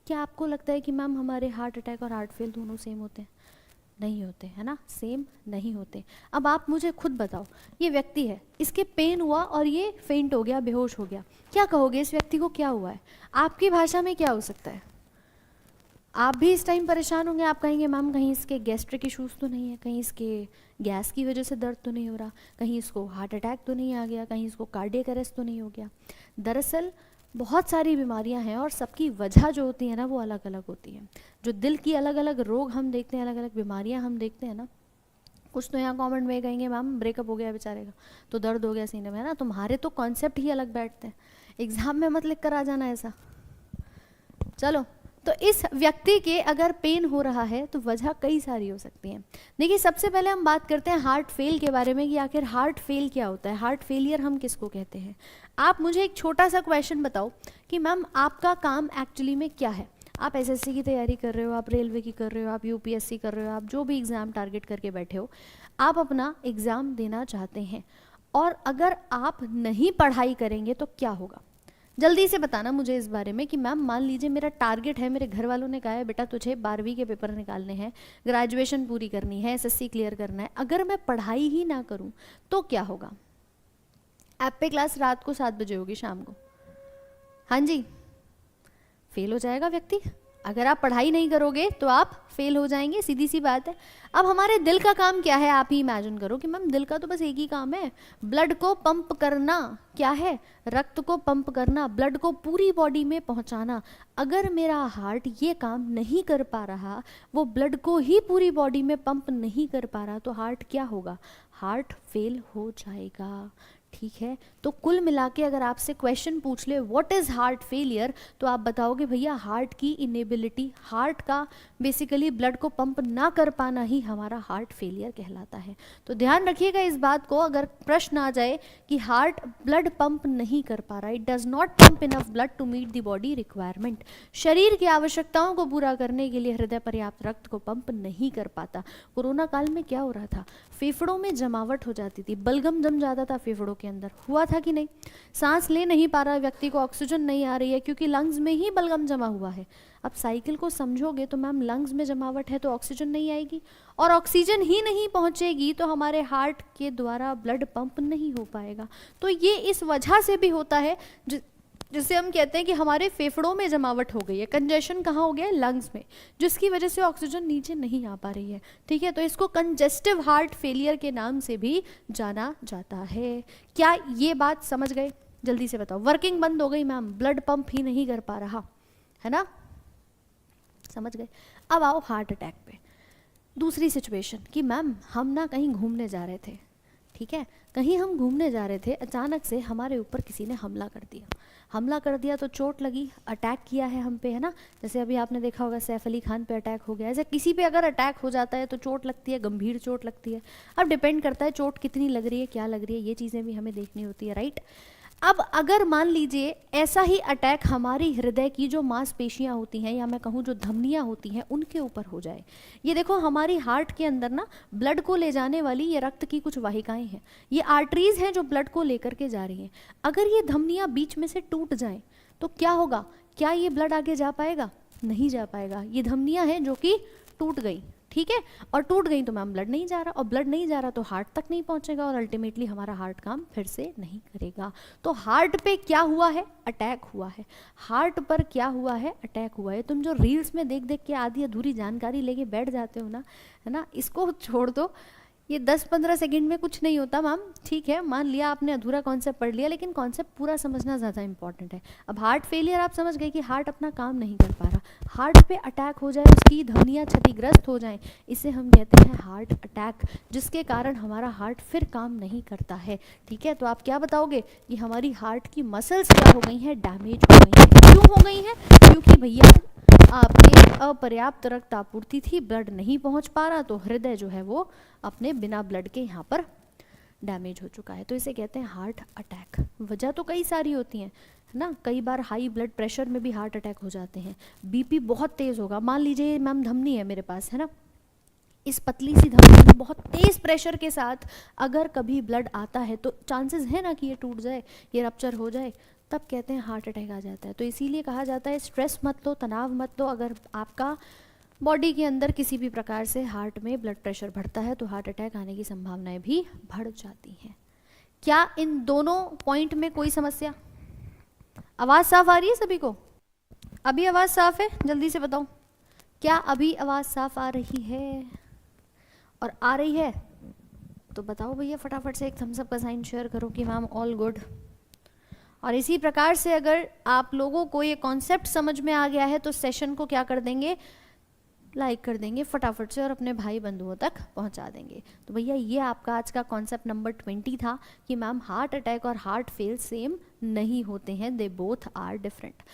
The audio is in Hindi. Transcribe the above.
क्या आपको लगता है कि मैम हमारे हार्ट अटैक और हार्ट फेल दोनों सेम होते हैं? नहीं होते, है ना, सेम नहीं होते। अब आप मुझे खुद बताओ, ये व्यक्ति है, इसके पेन हुआ और ये फेंट हो गया, बेहोश हो गया, क्या कहोगे इस व्यक्ति को क्या हुआ है? आपकी भाषा में क्या हो सकता है? आप भी इस टाइम परेशान होंगे, आप कहेंगे मैम कहीं इसके गैस्ट्रिक इश्यूज तो नहीं है, कहीं इसके गैस की वजह से दर्द तो नहीं हो रहा, कहीं इसको हार्ट अटैक तो नहीं आ गया, कहीं इसको कार्डियक अरेस्ट तो नहीं हो गया। दरअसल बहुत सारी बीमारियां हैं और सबकी वजह जो होती है ना वो अलग अलग होती है। जो दिल की अलग अलग रोग हम देखते हैं, अलग अलग बीमारियां हम देखते हैं ना, कुछ तो यहाँ कमेंट में कहेंगे मैम ब्रेकअप हो गया बेचारे का तो दर्द हो गया सीने में, है ना, तुम्हारे तो कॉन्सेप्ट ही अलग बैठते हैं। एग्जाम में मत लिख कर आ जाना ऐसा। चलो, तो इस व्यक्ति के अगर पेन हो रहा है तो वजह कई सारी हो सकती हैं। देखिए, सबसे पहले हम बात करते हैं हार्ट फेल के बारे में कि आखिर हार्ट फेल क्या होता है, हार्ट फेलियर हम किसको कहते हैं। आप मुझे एक छोटा सा क्वेश्चन बताओ कि मैम आपका काम एक्चुअली में क्या है। आप एसएससी की तैयारी कर रहे हो, आप रेलवे की कर रहे हो, आप यूपीएससी कर रहे हो, आप जो भी एग्ज़ाम टारगेट करके बैठे हो, आप अपना एग्ज़ाम देना चाहते हैं, और अगर आप नहीं पढ़ाई करेंगे तो क्या होगा? जल्दी से बताना मुझे इस बारे में कि मैम मान लीजिए मेरा टारगेट है, मेरे घर वालों ने कहा है बेटा तुझे 12वीं के पेपर निकालने हैं, ग्रेजुएशन पूरी करनी है, एसएससी क्लियर करना है, अगर मैं पढ़ाई ही ना करूं तो क्या होगा? ऐप पे क्लास रात को 7 बजे होगी, शाम को। हाँ जी, फेल हो जाएगा व्यक्ति। अगर आप पढ़ाई नहीं करोगे तो आप फेल हो जाएंगे, सीधी सी बात है। अब हमारे दिल का काम क्या है, आप ही इमेजिन करो कि मैम दिल का तो बस एक ही काम है, ब्लड को पंप करना। क्या है? रक्त को पंप करना, ब्लड को पूरी बॉडी में पहुंचाना। अगर मेरा हार्ट ये काम नहीं कर पा रहा, वो ब्लड को ही पूरी बॉडी में पंप नहीं कर पा रहा, तो हार्ट क्या होगा? हार्ट फेल हो जाएगा। ठीक है, तो कुल मिला के अगर आपसे क्वेश्चन पूछ ले व्हाट इज़ हार्ट फेलियर, तो आप बताओगे भैया हार्ट की इनेबिलिटी, हार्ट का बेसिकली ब्लड को पंप ना कर पाना ही हमारा हार्ट फेलियर कहलाता है। तो ध्यान रखिएगा इस बात को, अगर प्रश्न आ जाए कि हार्ट ब्लड पंप नहीं कर पा रहा, it does not pump enough blood to meet the body requirement, शरीर की आवश्यकताओं को पूरा करने के लिए हृदय पर्याप्त रक्त को पंप नहीं कर पाता। कोरोना काल में क्या हो रहा था? फेफड़ों में जमावट हो जाती थी, बलगम जम जाता था फेफड़ों के अंदर, हुआ था कि नहीं? सांस ले नहीं पा रहा व्यक्ति को, ऑक्सीजन नहीं आ रही है क्योंकि लंग्स में ही बलगम जमा हुआ है। अब साइकिल को समझोगे तो मैम लंग्स में जमावट है तो ऑक्सीजन नहीं आएगी, और ऑक्सीजन ही नहीं पहुंचेगी तो हमारे हार्ट के द्वारा ब्लड पंप नहीं हो पाएगा। तो ये इस वजह से भी होता है जिसे हम कहते हैं कि हमारे फेफड़ों में जमावट हो गई है, कंजेशन कहाँ हो गया है? लंग्स में, जिसकी वजह से ऑक्सीजन नीचे नहीं आ पा रही है। ठीक है, तो इसको कंजेस्टिव हार्ट फेलियर के नाम से भी जाना जाता है। क्या ये बात समझ गए? जल्दी से बताओ। वर्किंग बंद हो गई मैम, ब्लड पंप ही नहीं कर पा रहा, है ना, समझ गए। अब आओ हार्ट अटैक पे। दूसरी सिचुएशन कि मैम हम ना कहीं घूमने जा रहे थे, ठीक है, कहीं हम घूमने जा रहे थे, अचानक से हमारे ऊपर किसी ने हमला कर दिया। हमला कर दिया तो चोट लगी, अटैक किया है हम पे, है ना, जैसे अभी आपने देखा होगा सैफ अली खान पे अटैक हो गया। ऐसे किसी पे अगर अटैक हो जाता है तो चोट लगती है, गंभीर चोट लगती है। अब डिपेंड करता है चोट कितनी लग रही है, क्या लग रही है, ये चीज़ें भी हमें देखनी होती है, राइट। अब अगर मान लीजिए ऐसा ही अटैक हमारी हृदय की जो मांसपेशियां होती हैं, या मैं कहूँ जो धमनियां होती हैं, उनके ऊपर हो जाए। ये देखो हमारी हार्ट के अंदर ना ब्लड को ले जाने वाली ये रक्त की कुछ वाहिकाएं हैं, ये आर्टरीज हैं जो ब्लड को लेकर के जा रही हैं। अगर ये धमनियां बीच में से टूट जाएं तो क्या होगा? क्या ये ब्लड आगे जा पाएगा? नहीं जा पाएगा। ये धमनियां हैं जो कि टूट गई, ठीक है, और टूट गई तो मैम ब्लड नहीं जा रहा, और ब्लड नहीं जा रहा तो हार्ट तक नहीं पहुंचेगा, और अल्टीमेटली हमारा हार्ट काम फिर से नहीं करेगा। तो हार्ट पे क्या हुआ है? अटैक हुआ है। हार्ट पर क्या हुआ है? अटैक हुआ है। तुम जो रील्स में देख देख के आधी अधूरी जानकारी लेके बैठ जाते हो ना, है ना, इसको छोड़ दो। ये 10-15 सेकंड में कुछ नहीं होता मैम, ठीक है, मान लिया आपने अधूरा कॉन्सेप्ट पढ़ लिया, लेकिन कॉन्सेप्ट पूरा समझना ज़्यादा इंपॉर्टेंट है। अब हार्ट फेलियर आप समझ गए कि हार्ट अपना काम नहीं कर पा रहा, हार्ट पे अटैक हो जाए, उसकी धमनियाँ क्षतिग्रस्त हो जाएं, इसे हम कहते हैं हार्ट अटैक, जिसके कारण हमारा हार्ट फिर काम नहीं करता है। ठीक है, तो आप क्या बताओगे कि हमारी हार्ट की मसल्स क्या हो गई हैं? डैमेज हो गई हैं। क्यों हो गई हैं? क्योंकि भैया आपने अपर्याप्त रक्त आपूर्ति थी, ब्लड नहीं पहुंच पा रहा, तो हृदय जो है वो अपने बिना ब्लड के यहाँ पर डैमेज हो चुका है। तो इसे कहते हैं हार्ट अटैक। वजह तो कई सारी होती हैं, है ना, कई बार हाई ब्लड प्रेशर में भी हार्ट अटैक हो जाते हैं, बीपी बहुत तेज़ होगा। मान लीजिए मैम धमनी है मेरे पास, है ना, इस पतली सी धमनी में बहुत तेज़ प्रेशर के साथ अगर कभी ब्लड आता है तो चांसेस है ना कि ये टूट जाए, ये रप्चर हो जाए। तब कहते हैं हार्ट अटैक आ जाता है। तो इसीलिए कहा जाता है स्ट्रेस मत लो, तनाव मत लो। अगर आपका बॉडी के अंदर किसी भी प्रकार से हार्ट में ब्लड प्रेशर बढ़ता है तो हार्ट अटैक आने की संभावनाएं भी बढ़ जाती हैं। क्या इन दोनों पॉइंट में कोई समस्या? आवाज़ साफ आ रही है सभी को? अभी आवाज़ साफ है? जल्दी से बताओ, क्या अभी आवाज़ साफ आ रही है? और आ रही है तो बताओ भैया, फटाफट से एक थम्स अप का साइन शेयर करो कि मैम ऑल गुड। और इसी प्रकार से अगर आप लोगों को ये कॉन्सेप्ट समझ में आ गया है तो सेशन को क्या कर देंगे, लाइक कर देंगे फटाफट से और अपने भाई बंधुओं तक पहुंचा देंगे। तो भैया ये आपका आज का कॉन्सेप्ट नंबर 20 था कि मैम हार्ट अटैक और हार्ट फेल सेम नहीं होते हैं, दे बोथ आर डिफरेंट।